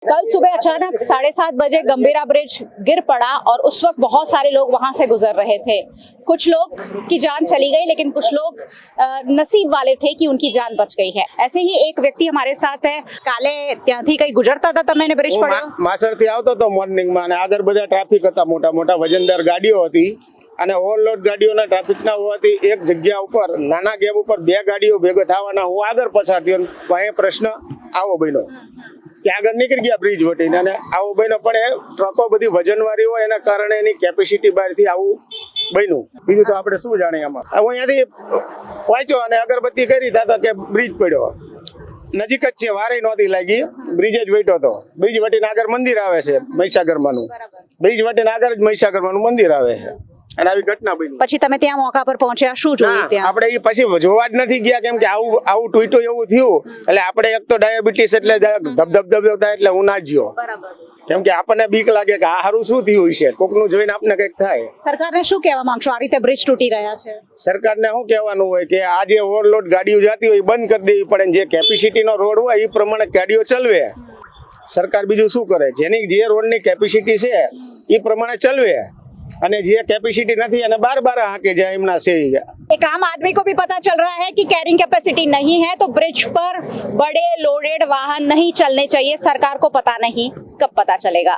कल सुबह अचानक 7:30 बजे गंभीरा ब्रिज गिर पड़ा और उस वक्त बहुत सारे लोग वहां से गुजर रहे थे। कुछ लोग की जान चली गई, लेकिन कुछ लोग नसीब वाले थे कि उनकी जान बच गई है। ऐसे ही एक व्यक्ति हमारे साथ है। काले ત્યાંથી કઈ ગુજરતા હતા તમે બ્રિજ પડ્યો? માસરથી આવતો તો મોર્નિંગમાં અને આગળ બધા ટ્રાફિક હતા, મોટા મોટા વજનદાર ગાડીઓ હતી અને ઓવરલોડ ગાડીઓના ટ્રાફિકના હોવાથી એક જગ્યા ઉપર નાના ગેપ ઉપર બે ગાડીઓ ભેગો થવાના હું આગળ પસાર થયો. અહીં પ્રશ્ન આવો બન્યો કે આગળ નીકળી ગયા બ્રિજ વટીને અને આવો બન્યો, પણ એ ટ્રકો બધી વજનવાળી હોય એના કારણે એની કેપેસિટી બહારથી આવું બન્યું. બીજું તો આપણે શું જાણીએ આમાં. હું અહીંયાથી પહોંચ્યો અને અગરબત્તી કરી હતા કે બ્રિજ પડ્યો. નજીક જ છે, વારે નહોતી લાગી, બ્રિજ જ વેઠો હતો. બ્રિજ વટીને આગળ મંદિર આવે છે મહીસાગરમાંનું, બ્રિજ વટીને આગળ જ મહીસાગરમાંનું મંદિર આવે છે અને આવી ઘટના બની. પછી તમે ત્યાં મોકા પર પહોંચ્યા, શું જોયું ત્યાં? આપણે એ પછી જોવા જ નથી ગયા, કેમ કે આવું ટૂંટું એવું થયું એટલે આપણે એક તો ડાયાબિટીસ એટલે ધબધબ થાય એટલે હું ના જ્યો, કેમ કે આપણને બીક લાગે કે આ હારું શું થયું છે, કોકનું જોઈને આપણે કંઈક થાય. સરકારને શું કહેવા માંગશો? આ રીતે બ્રિજ તૂટી રહ્યા છે, સરકારને શું કહેવાનું હોય કે આ જે ઓવરલોડ ગાડીઓ જતી હોય એ બંધ કરી દેવી પડે. જે કેપેસિટીનો રોડ હોય એ પ્રમાણે ગાડીઓ ચલવે. સરકાર બીજું શું કરે? જેની જે રોડની કેપેસિટી છે એ પ્રમાણે ચલવે અને જે कैपेसिटी नहीं है बार बार हाके जाए इमना से। एक आम आदमी को भी पता चल रहा है कि कैरिंग कैपेसिटी नहीं है, तो ब्रिज पर बड़े लोडेड वाहन नहीं चलने चाहिए। सरकार को पता नहीं, कब पता चलेगा?